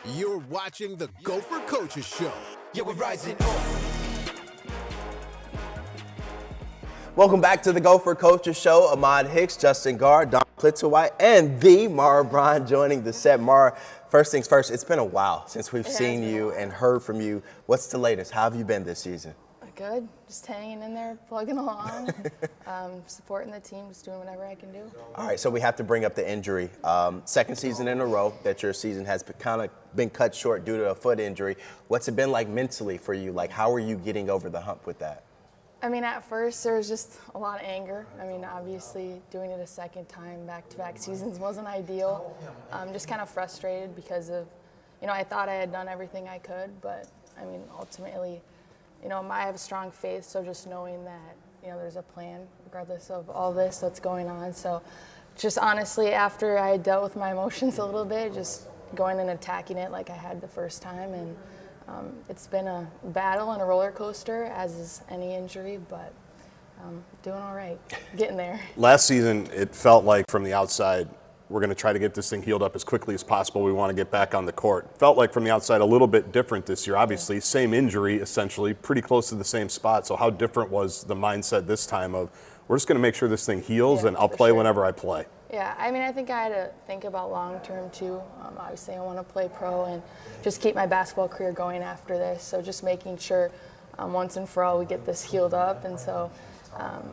You're watching the Gopher Coaches Show. Yeah, we're rising up. Welcome back to the Gopher Coaches Show. Ahmad Hicks, Justin Gaard, Dawn Plitzuweit, and the Mara Braun joining the set. Mara, first things first, it's been a while since we've seen you and heard from you. What's the latest? How have you been this season? Good, just hanging in there, plugging along, supporting the team, just doing whatever I can do. All right, so we have to bring up the injury. Second season in a row that your season has kind of been cut short due to a foot injury. What's it been like mentally for you? Like, how are you getting over the hump with that? I mean, at first there was just a lot of anger. I mean, obviously doing it a second time, back-to-back seasons wasn't ideal. Just kind of frustrated because of, I thought I had done everything I could, but I mean, ultimately, I have a strong faith, so just knowing that, there's a plan regardless of all this that's going on. So just honestly, after I dealt with my emotions a little bit, just going and attacking it like I had the first time. And it's been a battle and a roller coaster, as is any injury, but doing all right, getting there. Last season, it felt like from the outside, we're going to try to get this thing healed up as quickly as possible. We want to get back on the court. Felt like from the outside a little bit different this year. Obviously, same injury, essentially, pretty close to the same spot. So how different was the mindset this time of, we're just going to make sure this thing heals and I'll play whenever I play? Yeah, I mean, I think I had to think about long-term too. Obviously, I want to play pro and just keep my basketball career going after this. So just making sure once and for all we get this healed up, and so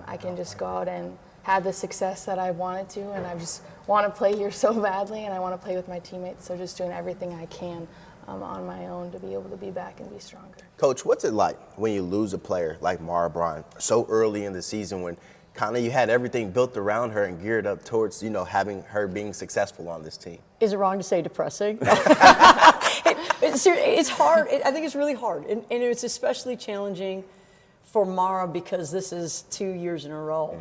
I can just go out and have the success that I wanted to, and I just want to play here so badly, and I want to play with my teammates, so just doing everything I can on my own to be able to be back and be stronger. Coach, what's it like when you lose a player like Mara Braun so early in the season when kind of you had everything built around her and geared up towards, having her being successful on this team? Is it wrong to say depressing? It's hard. I think it's really hard, and it's especially challenging for Mara because this is 2 years in a row.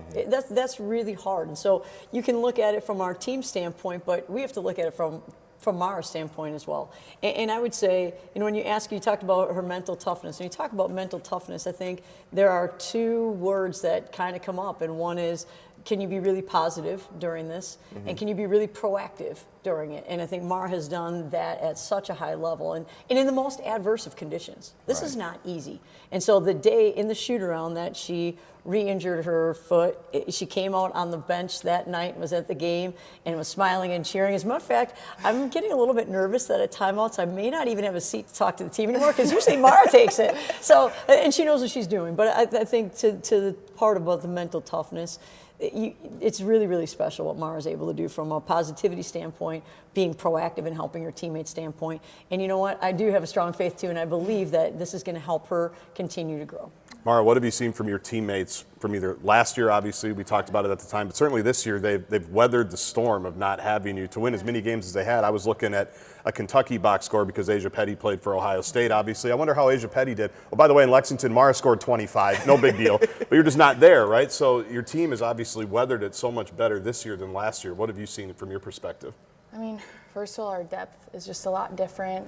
That's really hard. And so you can look at it from our team standpoint, but we have to look at it from Mara's standpoint as well. And I would say, when you talked about her mental toughness. When you talk about mental toughness, I think there are two words that kind of come up. And one is, can you be really positive during this? And can you be really proactive during it? And I think Mara has done that at such a high level and in the most adverse of conditions. This is not easy. And so the day in the shoot-around that she re-injured her foot, she came out on the bench that night and was at the game and was smiling and cheering. As a matter of fact, I'm getting a little bit nervous that at timeouts I may not even have a seat to talk to the team anymore because usually Mara takes it. So, and she knows what she's doing. But I think to the part about the mental toughness, it's really, really special what Mara's able to do from a positivity standpoint, being proactive and helping her teammates standpoint. And you know what? I do have a strong faith too, and I believe that this is going to help her continue to grow. Mara, what have you seen from your teammates from either last year, obviously, we talked about it at the time, but certainly this year they've weathered the storm of not having you to win as many games as they had. I was looking at a Kentucky box score because Asia Petty played for Ohio State, obviously. I wonder how Asia Petty did. Oh, by the way, in Lexington, Mara scored 25. No big deal. But you're just not there, right? So your team has obviously weathered it so much better this year than last year. What have you seen from your perspective? I mean, first of all, our depth is just a lot different.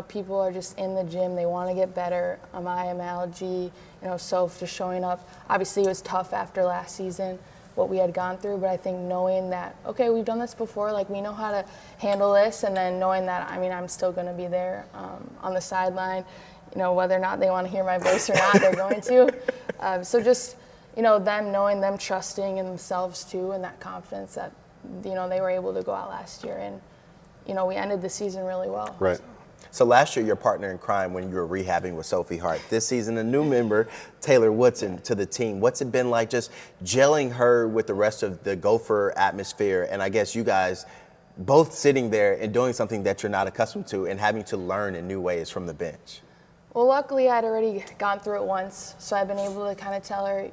People are just in the gym. They want to get better. I am Algie, Soph just showing up. Obviously, it was tough after last season, what we had gone through, but I think knowing that, okay, we've done this before, like we know how to handle this, and then knowing that, I'm still going to be there on the sideline, whether or not they want to hear my voice or not, they're going to. So just, them trusting in themselves too, and that confidence that, they were able to go out last year, and, we ended the season really well. Right. So last year, your partner in crime when you were rehabbing with Sophie Hart. This season, a new member, Taylor Woodson, to the team. What's it been like just gelling her with the rest of the Gopher atmosphere? And I guess you guys both sitting there and doing something that you're not accustomed to and having to learn in new ways from the bench. Well, luckily, I'd already gone through it once, so I've been able to kind of tell her,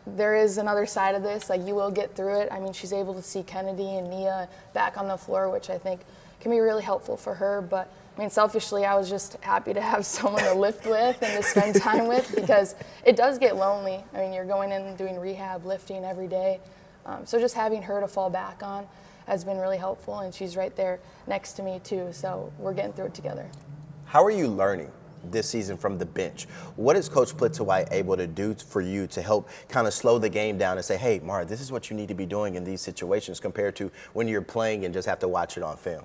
there is another side of this. Like, you will get through it. She's able to see Kennedy and Nia back on the floor, which I think can be really helpful for her. But selfishly, I was just happy to have someone to lift with and to spend time with, because it does get lonely. You're going in and doing rehab, lifting every day. So just having her to fall back on has been really helpful, and she's right there next to me too. So we're getting through it together. How are you learning this season from the bench? What is Coach Plitzuweit able to do for you to help kind of slow the game down and say, hey, Mara, this is what you need to be doing in these situations compared to when you're playing and just have to watch it on film?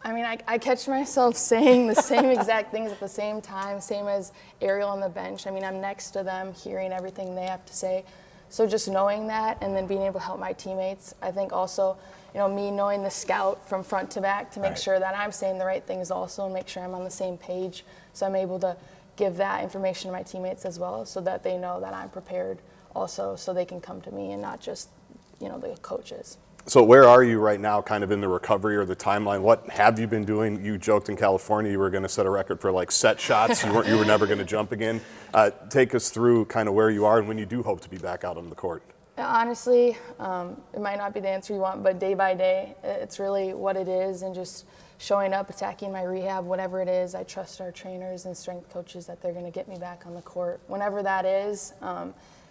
I mean, I catch myself saying the same exact things at the same time, same as Ariel on the bench. I mean, I'm next to them, hearing everything they have to say. So just knowing that and then being able to help my teammates, I think also, me knowing the scout from front to back to make sure that I'm saying the right things also and make sure I'm on the same page. So I'm able to give that information to my teammates as well so that they know that I'm prepared also so they can come to me and not just, the coaches. So where are you right now kind of in the recovery or the timeline? What have you been doing? You joked in California you were going to set a record for like set shots. You were never going to jump again. Take us through kind of where you are and when you do hope to be back out on the court. Honestly, it might not be the answer you want, but day by day, it's really what it is and just showing up, attacking my rehab, whatever it is. I trust our trainers and strength coaches that they're going to get me back on the court, whenever that is.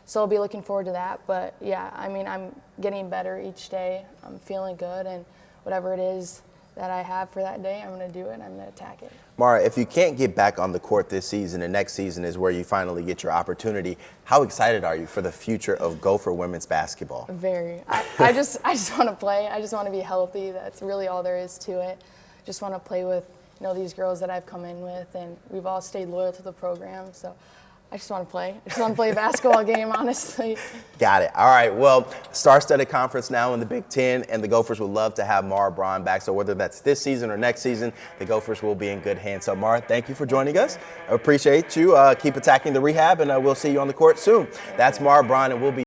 So I'll be looking forward to that. But yeah, I mean, I'm getting better each day. I'm feeling good, and whatever it is that I have for that day, I'm going to do it, and I'm going to attack it. Mara, if you can't get back on the court this season, the next season is where you finally get your opportunity. How excited are you for the future of Gopher women's basketball? Very. I just want to play. I just want to be healthy. That's really all there is to it. Just want to play with, these girls that I've come in with, and we've all stayed loyal to the program. So I just want to play. I just want to play a basketball game, honestly. Got it. All right. Well, star-studded conference now in the Big Ten, and the Gophers would love to have Mara Braun back. So whether that's this season or next season, the Gophers will be in good hands. So, Mara, thank you for joining us. I appreciate you. Keep attacking the rehab, and we'll see you on the court soon. That's Mara Braun, and we'll be